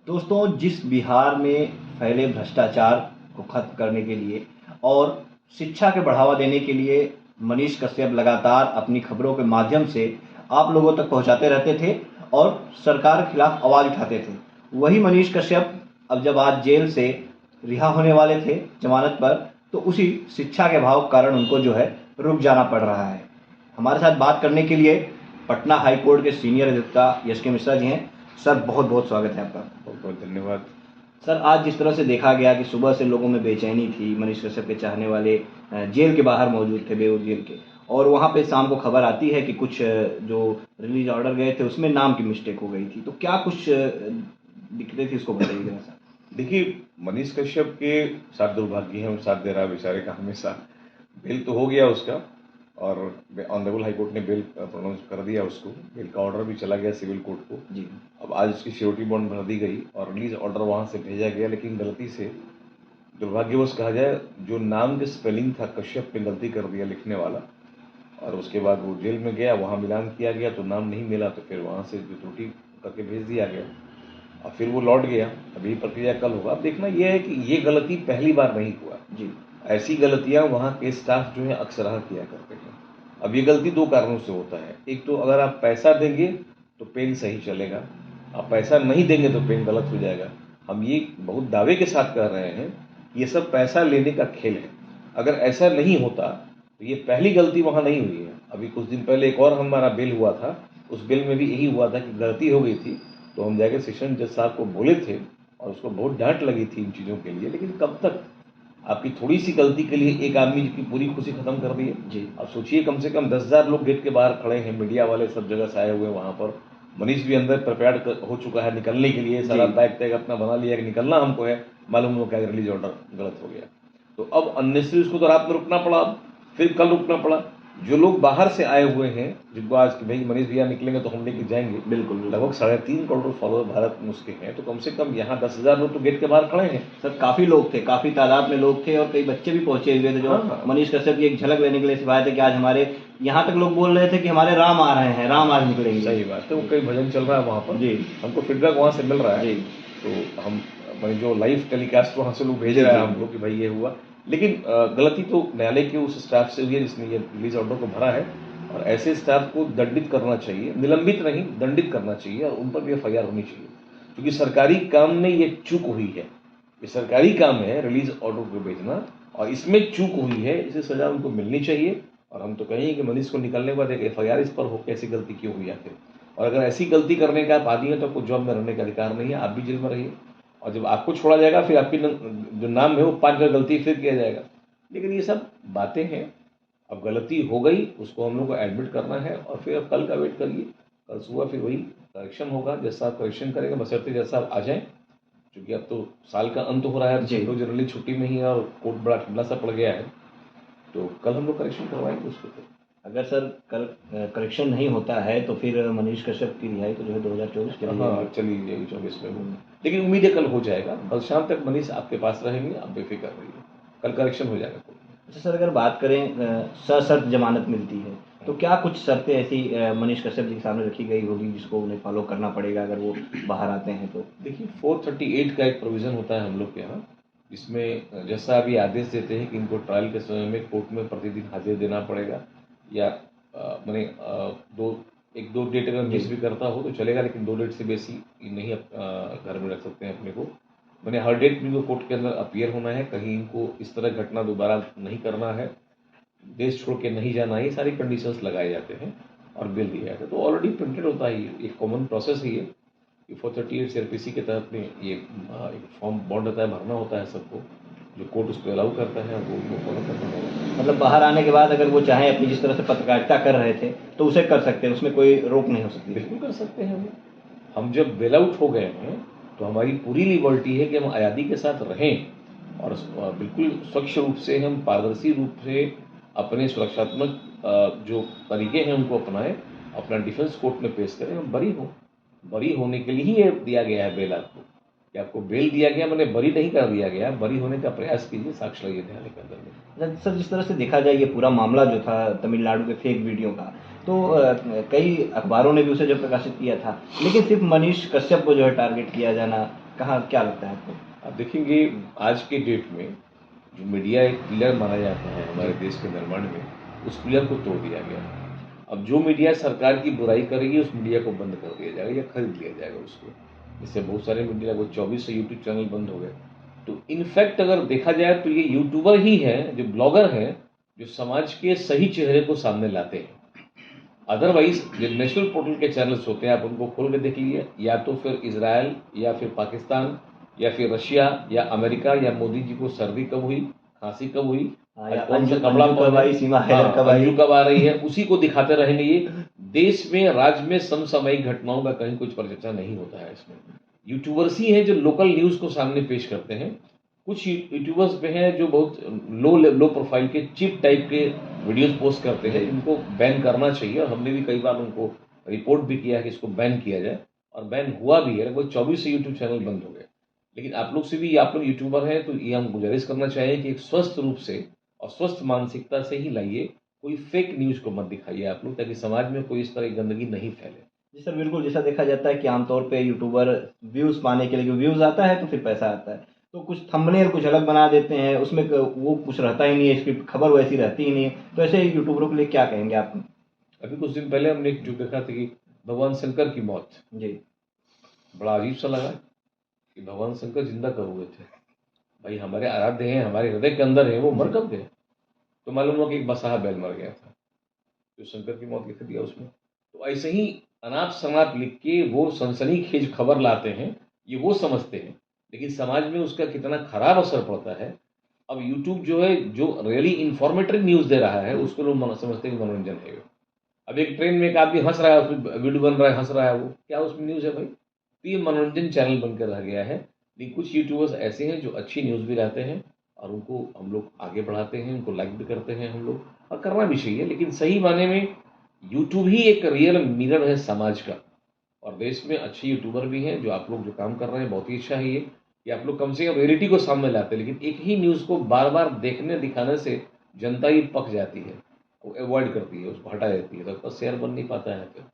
दोस्तों, जिस बिहार में फैले भ्रष्टाचार को खत्म करने के लिए और शिक्षा के बढ़ावा देने के लिए मनीष कश्यप लगातार अपनी खबरों के माध्यम से आप लोगों तक पहुंचाते रहते थे और सरकार के खिलाफ आवाज उठाते थे, वही मनीष कश्यप अब जब आज जेल से रिहा होने वाले थे जमानत पर, तो उसी शिक्षा के अभाव के कारण उनको जो है रुक जाना पड़ रहा है। हमारे साथ बात करने के लिए पटना हाई कोर्ट के सीनियर अधिवक्ता एस के मिश्रा जी हैं। सर, बहुत बहुत स्वागत है आपका। बहुत बहुत धन्यवाद। सर, आज जिस तरह से देखा गया कि सुबह से लोगों में बेचैनी थी, मनीष कश्यप के चाहने वाले जेल के बाहर मौजूद थे, बेऊर जेल के, और वहाँ पे शाम को खबर आती है कि कुछ जो रिलीज ऑर्डर गए थे उसमें नाम की मिस्टेक हो गई थी, तो क्या कुछ दिक्कतें थी, उसको बताइए जरा सा। देखिए, मनीष कश्यप के साथ दुर्भाग्य है, साथ दे रहा बेचारे का हमेशा। बेल तो हो गया उसका और ऑनरेबल हाई कोर्ट ने बेल प्रोनाउंस कर दिया उसको। बेल का ऑर्डर भी चला गया सिविल कोर्ट को जी। अब आज उसकी श्योरिटी बॉन्ड भर दी गई और रिलीज ऑर्डर वहाँ से भेजा गया, लेकिन गलती से, दुर्भाग्यवश कहा जाए, जो नाम के स्पेलिंग था कश्यप पे गलती कर दिया लिखने वाला, और उसके बाद वो जेल में गया, वहाँ मिलान किया गया तो नाम नहीं मिला, तो फिर वहाँ से जो त्रुटि करके भेज दिया गया और फिर वो लौट गया। अभी प्रक्रिया कल होगा। अब देखना यह है कि ये गलती पहली बार नहीं हुआ जी। ऐसी गलतियां वहाँ के स्टाफ जो है अक्सर किया करते हैं। अब ये गलती दो कारणों से होता है। एक तो अगर आप पैसा देंगे तो पेन सही चलेगा, आप पैसा नहीं देंगे तो पेन गलत हो जाएगा। हम ये बहुत दावे के साथ कह रहे हैं, ये सब पैसा लेने का खेल है। अगर ऐसा नहीं होता तो ये पहली गलती वहाँ नहीं हुई है। अभी कुछ दिन पहले एक और हमारा बिल हुआ था, उस बिल में भी यही हुआ था कि गलती हो गई थी, तो हम जाके सेशन जज साहब को बोले थे और उसको बहुत डांट लगी थी इन चीज़ों के लिए। लेकिन कब तक आपकी थोड़ी सी गलती के लिए एक आदमी की पूरी खुशी खत्म कर दी है जी। अब सोचिए, कम से कम 10,000 लोग गेट के बाहर खड़े हैं, मीडिया वाले सब जगह से आए हुए हैं वहाँ पर। मनीष भी अंदर प्रिपेयर्ड हो चुका है निकलने के लिए, सारा बैग टैग अपना बना लिया कि निकलना हमको है, मालूम हो क्या रिलीज ऑर्डर गलत हो गया। तो अब अननेसेसरी उसको तो रात में रुकना पड़ा, फिर कल रुकना पड़ा। जो लोग बाहर से आए हुए हैं, जिनको आज कि भाई मनीष भैया निकलेंगे तो हम लेके जाएंगे, बिल्कुल। लगभग 3.5 करोड़ फॉलोअर भारत में उसके हैं, तो कम से कम यहाँ 10,000 लोग तो गेट के बाहर खड़े हैं। सर, काफी लोग थे, काफी तादाद में लोग थे और कई बच्चे भी पहुंचे हुए थे जो मनीष कश्यप की एक झलक लेने के लिए सिर्फ आए थे कि आज हमारे यहाँ तक लोग बोल रहे थे कि हमारे राम आ रहे हैं, राम आज निकलेंगे। सही बात है, वो कई भजन चल रहा है वहाँ पर जी। हमको फीडबैक वहाँ से मिल रहा है जी। तो हम जो लाइव टेलीकास्ट वहाँ से लोग भेज रहे हैं हमको कि भाई ये हुआ। लेकिन गलती तो न्यायालय के उस स्टाफ से हुई है जिसने ये रिलीज ऑर्डर को भरा है, और ऐसे स्टाफ को दंडित करना चाहिए, निलंबित नहीं दंडित करना चाहिए, और उन पर भी FIR होनी चाहिए, क्योंकि सरकारी काम में ये चूक हुई है। ये सरकारी काम है रिलीज ऑर्डर को भेजना, और इसमें चूक हुई है, इसे सजा उनको मिलनी चाहिए। और हम तो कहेंगे कि मनीष को निकलने के बाद एक FIR इस पर हो, कैसी गलती क्यों हुई आखिर। और अगर ऐसी गलती करने का आप आदमी है तो आपको जॉब में रहने का अधिकार नहीं है, आप भी जेल में रहिए, और जब आपको छोड़ा जाएगा फिर आपकी जो नाम है वो 5 बार गलती फिर किया जाएगा। लेकिन ये सब बातें हैं। अब गलती हो गई, उसको हम लोग को एडमिट करना है, और फिर अब कल का वेट करिए, कल सुबह फिर वही करेक्शन होगा, जैसा आप करेक्शन करेंगे बशर्ते जैसा आप आ जाएं, क्योंकि अब तो साल का अंत हो रहा है, तो लोग जनरली छुट्टी में ही है और कोर्ट बड़ा ठंडा सा पड़ गया है, तो कल हम लोग करेक्शन करवाएंगे उसको। अगर सर कल करेक्शन नहीं होता है तो फिर मनीष कश्यप की रिहाई तो जो है 2024 के लिए चली जाएगी 24 में, लेकिन उम्मीद है कल हो जाएगा। कल शाम तक मनीष आपके पास रहेंगे, आप बेफिक्र रहिए, कल करेक्शन हो जाएगा। अच्छा सर, अगर बात करें सशर्त जमानत मिलती है तो क्या कुछ शर्तें ऐसी मनीष कश्यप जी के सामने रखी गई होगी जिसको उन्हें फॉलो करना पड़ेगा अगर वो बाहर आते हैं तो? देखिए, 438 का एक प्रोविज़न होता है हम लोग के यहाँ, जिसमें जैसा अभी आदेश देते हैं कि इनको ट्रायल के समय में कोर्ट में प्रतिदिन हाजिर देना पड़ेगा, या मैंने एक दो डेट अगर मिस भी करता हो तो चलेगा, लेकिन 2 डेट से बेसी नहीं घर में रख सकते हैं अपने को। मैंने हर डेट में कोर्ट के अंदर अपीयर होना है, कहीं इनको इस तरह घटना दोबारा नहीं करना है, देश छोड़ के नहीं जाना है, ये सारी कंडीशंस लगाए जाते हैं और बिल दिया जाता है। तो ऑलरेडी प्रिंटेड होता है, एक कॉमन प्रोसेस ही है कि 438 CRPC के तहत में ये एक फॉर्म बॉन्ड होता है, भरना होता है सबको, जो कोर्ट उस पर अलाउ करता है वो फॉलो करना होगा। मतलब बाहर आने के बाद अगर वो चाहें अपनी जिस तरह से पत्रकारिता कर रहे थे तो उसे कर सकते हैं, उसमें कोई रोक नहीं हो सकती? बिल्कुल कर सकते हैं। हम जब बेल आउट हो गए हैं तो हमारी पूरी लिबर्टी है कि हम आज़ादी के साथ रहें, और बिल्कुल स्वच्छ रूप से, हम पारदर्शी रूप से अपने सुरक्षात्मक जो तरीके हैं उनको अपनाएं, अपना डिफेंस कोर्ट में पेश करें, हम बरी होने के लिए ही ये दिया गया है बेल आपको, कि आपको बेल दिया गया, मैंने बरी नहीं कर दिया गया, बरी होने का प्रयास कीजिए, साक्ष्य लाइए न्यायालय के अंदर में। सर, जिस तरह से देखा जाए ये पूरा मामला जो था तमिलनाडु के फेक वीडियो का, तो कई अखबारों ने भी उसे जो प्रकाशित किया था, लेकिन सिर्फ मनीष कश्यप को जो है टारगेट किया जाना कहाँ क्या लगता है आपको? आप देखेंगे आज के डेट में जो मीडिया एक पिलर माना जाता है हमारे देश के निर्माण में, उस पिलर को तोड़ दिया गया। अब जो मीडिया सरकार की बुराई करेगी उस मीडिया को बंद कर दिया जाएगा या खरीद लिया जाएगा उसको। इससे बहुत सारे मीडिया, लगभग 24 यूट्यूब चैनल बंद हो गए। तो इनफैक्ट अगर देखा जाए तो ये यूट्यूबर ही हैं, जो ब्लॉगर हैं, जो समाज के सही चेहरे को सामने लाते हैं। अदरवाइज जो नेशनल पोर्टल के चैनल्स होते हैं, आप उनको खोल के देख लीजिए, या तो फिर इजराइल या फिर पाकिस्तान या फिर रशिया या अमेरिका, या मोदी जी को सर्दी कब हुई, खांसी कब हुई, कौन सा कपड़ा कब आई, सीमा हैदर कब आई, कब आ रही है, उसी को दिखाते रहेंगे। ये देश में, राज्य में समसामयिक घटनाओं का कहीं कुछ परिचर्चा नहीं होता है। इसमें यूट्यूबर्स ही हैं जो लोकल न्यूज़ को सामने पेश करते हैं। कुछ यूट्यूबर्स पे हैं जो बहुत लो प्रोफाइल के चीप टाइप के वीडियोस पोस्ट करते हैं। इनको बैन करना चाहिए और हमने भी कई बार उनको रिपोर्ट भी किया है कि इसको बैन किया जाए, और बैन हुआ भी है। लगभग 24 यूट्यूब चैनल बंद हो गए। लेकिन आप लोग से भी, आप लोग यूट्यूबर हैं तो ये हम गुजारिश करना चाहिए कि एक स्वस्थ रूप से और स्वस्थ मानसिकता से ही लाइए, कोई फेक न्यूज़ को मत दिखाइए आप लोग, ताकि समाज में कोई इस तरह की गंदगी नहीं फैले। जी सर, बिल्कुल। जैसा देखा जाता है कि आमतौर पे यूट्यूबर व्यूज़ पाने के लिए, व्यूज़ आता है तो फिर पैसा आता है, तो कुछ थंबनेल कुछ अलग बना देते हैं, उसमें वो कुछ रहता ही नहीं है, इसकी खबर वैसी रहती ही नहीं है। तो ऐसे यूट्यूबरों के लिए क्या कहेंगे आप? अभी कुछ दिन पहले हमने एक जो देखा था कि भगवान शंकर की मौत, जी, बड़ा अजीब सा लगा कि भगवान शंकर जिंदा कब हुए थे? भाई हमारे आराध्य हैं, हमारे हृदय के अंदर है, वो मर कब गए? तो मालूम हुआ कि एक बसहा बैल मर गया था, जो शंकर की मौत लिख दिया उसमें। तो ऐसे ही अनाप शनाप लिख के वो सनसनीखेज खबर लाते हैं, ये वो समझते हैं, लेकिन समाज में उसका कितना खराब असर पड़ता है। अब यूट्यूब जो है, जो रियली इंफॉर्मेटिव न्यूज़ दे रहा है, उसको लोग समझते हैं मनोरंजन है। अब एक ट्रेन में एक आदमी हंस रहा है, उसमें वीडियो बन रहा है, हंस रहा है, वो क्या उसमें न्यूज़ है भाई? तो ये मनोरंजन चैनल बनकर रह गया है। लेकिन कुछ यूट्यूबर्स ऐसे हैं जो अच्छी न्यूज़ भी लाते हैं और उनको हम लोग आगे बढ़ाते हैं, उनको लाइक भी करते हैं हम लोग, और करना भी चाहिए। लेकिन सही माने में यूट्यूब ही एक रियल मिरर है समाज का, और देश में अच्छे यूट्यूबर भी हैं। जो आप लोग जो काम कर रहे हैं बहुत ही अच्छा है ये, कि आप लोग कम से कम रियलिटी को सामने लाते हैं। लेकिन एक ही न्यूज़ को बार बार देखने दिखाने से जनता ही पक जाती है, वो अवॉइड करती है, उसको हटा देती है, तो उसका शेयर बन नहीं पाता है फिर।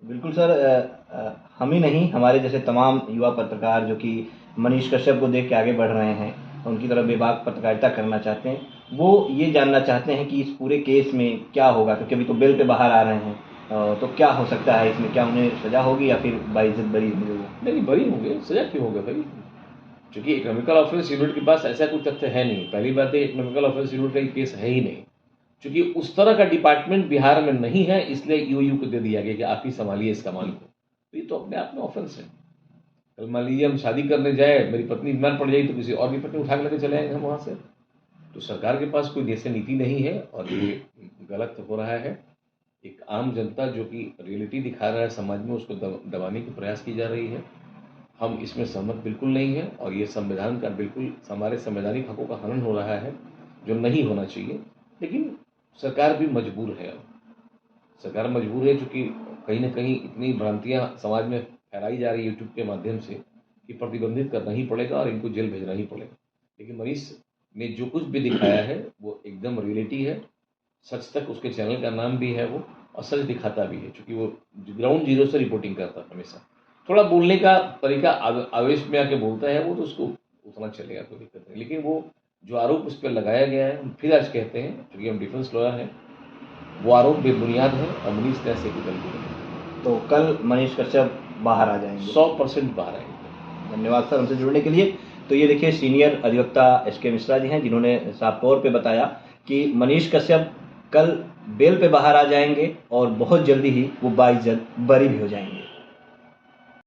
बिल्कुल सर। हम ही नहीं, हमारे जैसे तमाम युवा पत्रकार जो कि मनीष कश्यप को देख के आगे बढ़ रहे हैं, उनकी तरह बेबाक पत्रकारिता करना चाहते हैं, वो ये जानना चाहते हैं कि इस पूरे केस में क्या होगा, क्योंकि अभी तो बेल पे बाहर आ रहे हैं। तो क्या हो सकता है इसमें? क्या उन्हें सज़ा होगी या फिर बाइज्जत बरी होंगे वो? नहीं, बरी होंगे, सजा क्यों होगा भाई? क्योंकि इकोनॉमिकल ऑफेंस यूनिट के पास ऐसा कोई तथ्य है नहीं। पहली बात है, इकोनॉमिकल ऑफेंस यूनिट का केस है ही नहीं, क्योंकि उस तरह का डिपार्टमेंट बिहार में नहीं है, इसलिए यूयू को दे दिया गया कि आप ही संभालिए इस कमाल को। तो ये तो अपने आप में ऑफेंस है। कल मान लीजिए हम शादी करने जाए, मेरी पत्नी बीमार पड़ जाएगी, तो किसी और की पत्नी उठा के लेके चले आएंगे हम वहाँ से। तो सरकार के पास कोई ऐसी नीति नहीं है, और ये गलत हो रहा है। एक आम जनता जो कि रियलिटी दिखा रहा है समाज में, उसको दबाने की प्रयास की जा रही है। हम इसमें सहमत बिल्कुल नहीं है, और ये संविधान का बिल्कुल, हमारे संवैधानिक हकों का हनन हो रहा है, जो नहीं होना चाहिए। लेकिन सरकार भी मजबूर है। अब सरकार मजबूर है, चूँकि कहीं ना कहीं इतनी भ्रांतियाँ समाज में फैलाई जा रही है यूट्यूब के माध्यम से, कि प्रतिबंधित करना ही पड़ेगा और इनको जेल भेजना ही पड़ेगा। लेकिन मनीष ने जो कुछ भी दिखाया है वो एकदम रियलिटी है, सच तक उसके चैनल का नाम भी है वो, और सच दिखाता भी है, क्योंकि वो ग्राउंड जीरो से रिपोर्टिंग करता है हमेशा। थोड़ा बोलने का तरीका आवेश में आके बोलता है वो, तो उसको उतना चलेगा, कोई दिक्कत नहीं। लेकिन वो जो आरोप उस पर लगाया गया है, हम फिर आज कहते हैं, क्योंकि हम डिफेंस लॉयर हैं, वो आरोप बेबुनियाद है और मनीष ने ऐसे कोई गलती नहीं। तो कल मनीष कश्यप बाहर आ जाएंगे? 100% बाहर आएंगे। धन्यवाद सर हमसे जुड़ने के लिए। तो ये देखिए, सीनियर अधिवक्ता SK मिश्रा जी हैं, जिन्होंने साफ तौर पे बताया कि मनीष कश्यप कल बेल पे बाहर आ जाएंगे और बहुत जल्दी ही वो बाइज्जत बरी भी हो जाएंगे।